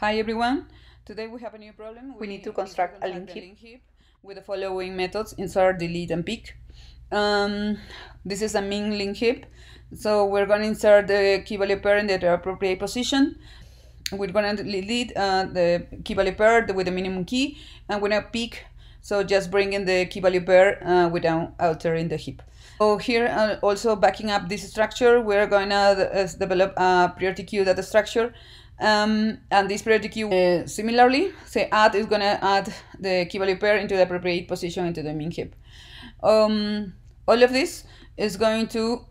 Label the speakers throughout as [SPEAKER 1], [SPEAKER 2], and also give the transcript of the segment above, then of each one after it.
[SPEAKER 1] Hi everyone, today we have a new problem.
[SPEAKER 2] We need to construct a linked
[SPEAKER 1] heap with the following methods: insert, delete, and pick. This is a min linked heap, so we're going to insert the key value pair in the appropriate position. We're going to delete the key value pair with the minimum key, and we're going to pick, so just bring in the key value pair without altering the heap. So here, also backing up this structure, we're going to develop a priority queue data structure. And this priority queue, similarly, say add is going to add the key value pair into the appropriate position into the min heap. All of this is going to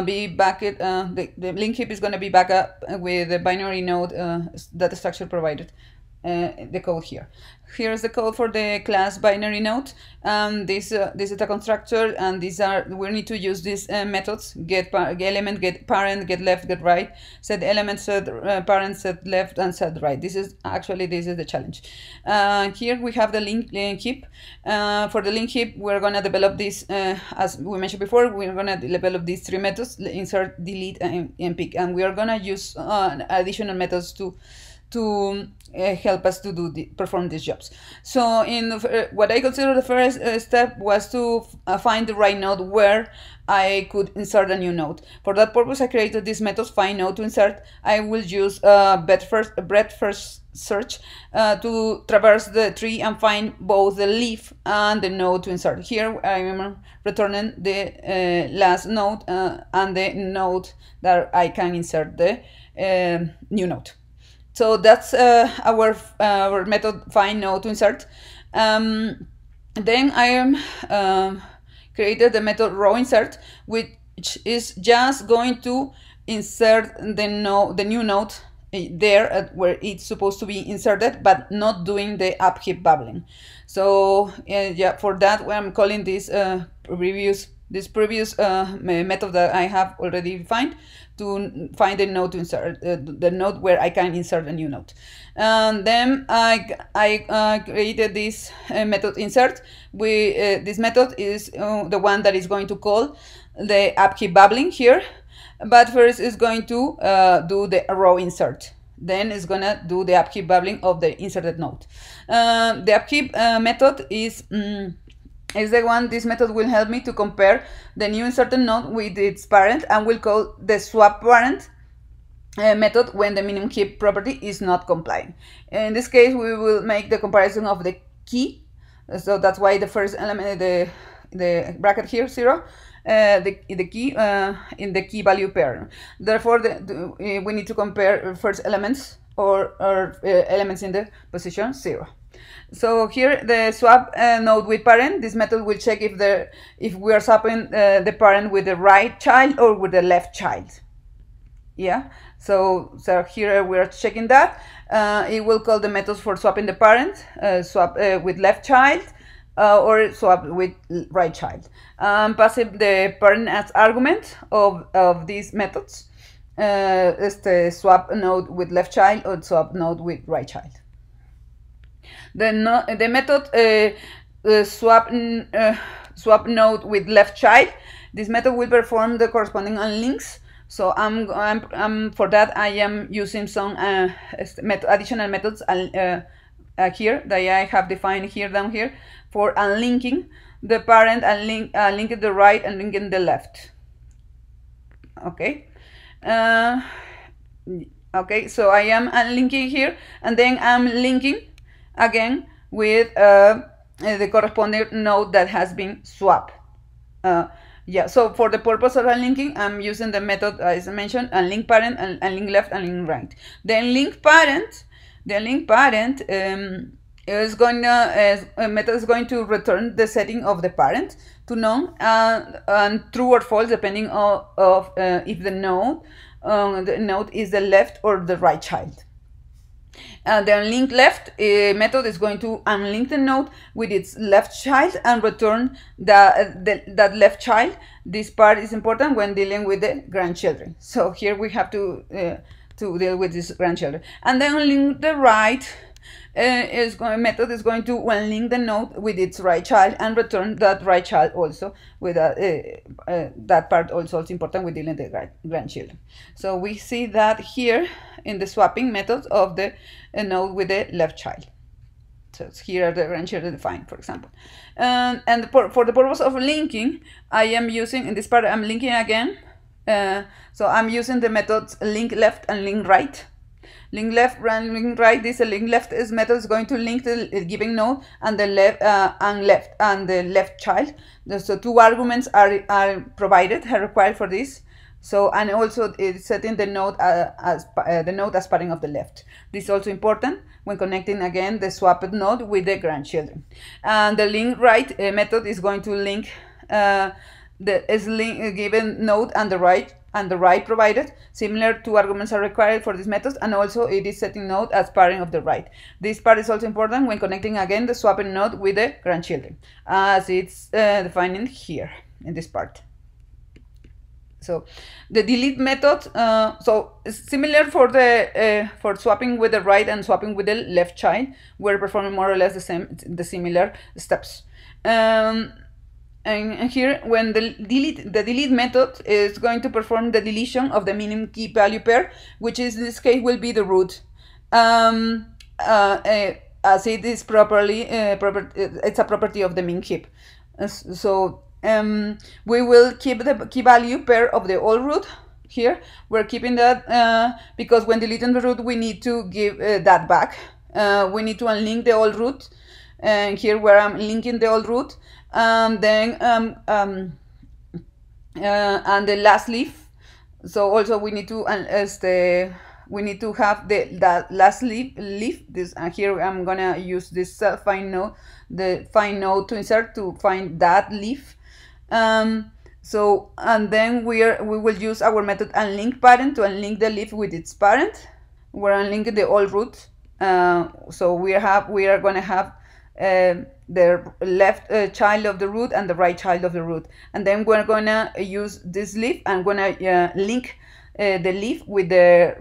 [SPEAKER 1] be backed, the linked heap is going to be backed up with the binary node data structure provided. The code here. Here's the code for the class binary node. This is a constructor, and we need to use these methods: get element, get parent, get left, get right, set element, set parent, set left, and set right. This is the challenge. Here we have the linked heap. For the linked heap, we're gonna develop this as we mentioned before. We're gonna develop these three methods: insert, delete, and pick, and we are gonna use additional methods to help us to perform these jobs. So what I consider the first step was to find the right node where I could insert a new node. For that purpose, I created this method find node to insert. I will use breadth first search to traverse the tree and find both the leaf and the node to insert. Here I am returning the last node and the node that I can insert the new node. So that's our method find node to insert. Then I am created the method row insert, which is just going to insert the new node there where it's supposed to be inserted, but not doing the upkeep bubbling. So yeah, for that I'm calling this previous method that I have already defined to find the node to insert the node where I can insert a new node. And then I created this method insert. This method is the one that is going to call the upkeep bubbling here, but first is going to do the row insert. Then it's gonna do the upkeep bubbling of the inserted node. The upkeep method is the one. This method will help me to compare the new inserted node with its parent, and will call the swap parent method when the minimum heap property is not complying. In this case, we will make the comparison of the key. So that's why the first element, the bracket here, 0, the key in the key value pair. Therefore, we need to compare first elements or elements in the position 0. So here the swap node with parent. This method will check if we are swapping the parent with the right child or with the left child. Yeah. So here we are checking that. It will call the methods for swapping the parent, swap with left child, or swap with right child. Passing the parent as argument of these methods. Is the swap node with left child or swap node with right child. The method swap node with left child. This method will perform the corresponding unlinks. So for that I am using some additional methods here that I have defined here down here for unlinking the parent and linking the right and linking the left. Okay. Okay. So I am unlinking here, and then I'm linking again with the corresponding node that has been swapped. Yeah, so for the purpose of unlinking, I'm using the method as I mentioned, unlink parent, unlink left, and link right. The unlink parent method is going to return the setting of the parent to none and true or false depending of if the node is the left or the right child. The unlink left method is going to unlink the node with its left child and return that left child. This part is important when dealing with the grandchildren. So here we have to deal with these grandchildren. And then unlink the right method is going to unlink the node with its right child and return that right child also with that part also is important with dealing with the grandchildren. So we see that here in the swapping method of the node with the left child. So here are the grandchildren defined, for example. And for the purpose of linking, I am using, in this part, I'm linking again. So I'm using the methods link left and link right. Link left and link right. This link left is method is going to link the given node and the left and the left child. So two arguments are provided, are required for this. So, and also it's setting the node as parent of the left. This is also important when connecting again the swapped node with the grandchildren. And the link right method is going to link the given node and the right provided. Similar two arguments are required for this method, and also it is setting node as parent of the right. This part is also important when connecting again the swapped node with the grandchildren, as it's defining here in this part. So the delete method, so similar for the for swapping with the right and swapping with the left child, we're performing more or less the similar steps. And here, when the delete method is going to perform the deletion of the minimum key value pair, which is in this case will be the root, as it is properly it's a property of the min heap. So we will keep the key value pair of the old root. Here we're keeping that because when deleting the root we need to give that back. We need to unlink the old root, and here where I'm linking the old root, then and the last leaf. So also we need to have that last leaf. This here I'm gonna use this find node, the find node to insert to find that leaf. So and then we will use our method unlink parent to unlink the leaf with its parent. We're unlinking the old root. So we are going to have the left child of the root and the right child of the root, and then we're going to use this leaf and going to link the leaf with the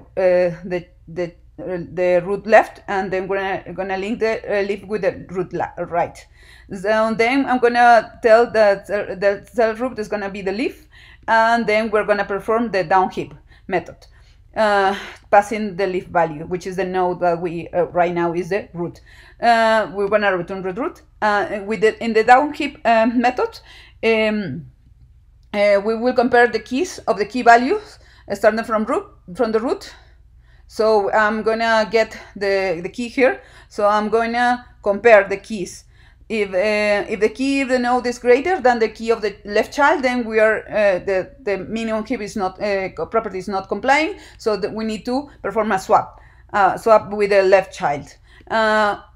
[SPEAKER 1] root left, and then we're gonna link the leaf with the root right. So then I'm gonna tell that the cell root is gonna be the leaf, and then we're gonna perform the down heap method, passing the leaf value, which is the node that we right now is the root. We're gonna return the root. In the down heap method, we will compare the keys of the key values starting from the root. So I'm gonna get the key here. So I'm gonna compare the keys. If the key of the node is greater than the key of the left child, then we are the minimum heap is not property is not complying. So that we need to perform a swap with the left child. Else,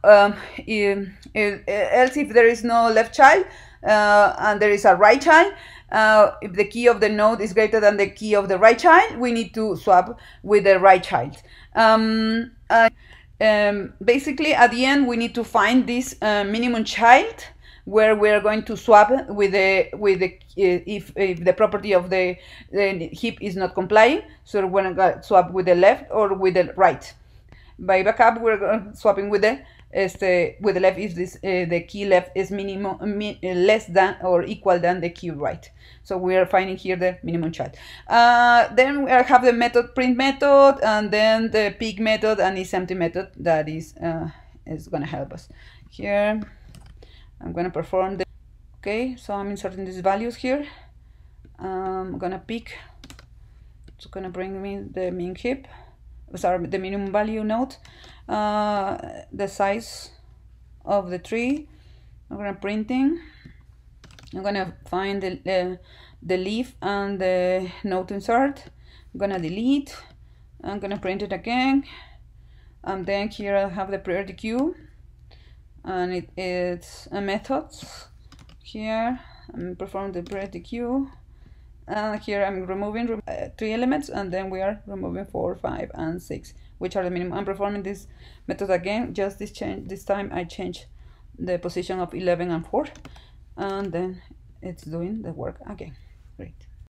[SPEAKER 1] if there is no left child and there is a right child, if the key of the node is greater than the key of the right child, we need to swap with the right child. Basically, at the end, we need to find this minimum child where we are going to swap with if the property of the heap is not complying. So we're going to swap with the left or with the right. By backup, we're swapping with the left if the key left is less than or equal than the key right. So we are finding here the minimum child. Then we have the method print method, and then the pick method and isEmpty method that is going to help us. Here I'm going to perform the okay. So I'm inserting these values here. I'm going to pick. It's going to bring me the min heap. Sorry, the minimum value node, the size of the tree. I'm gonna printing. I'm gonna find the leaf and the node to insert. I'm gonna delete. I'm gonna print it again, and then here I have the priority queue, and it's a methods. Here I'm performing the priority queue. Here I'm removing 3 elements, and then we are removing 4, 5, and 6, which are the minimum. I'm performing this method again. Just this time I change the position of 11 and 4, and then it's doing the work again. Great.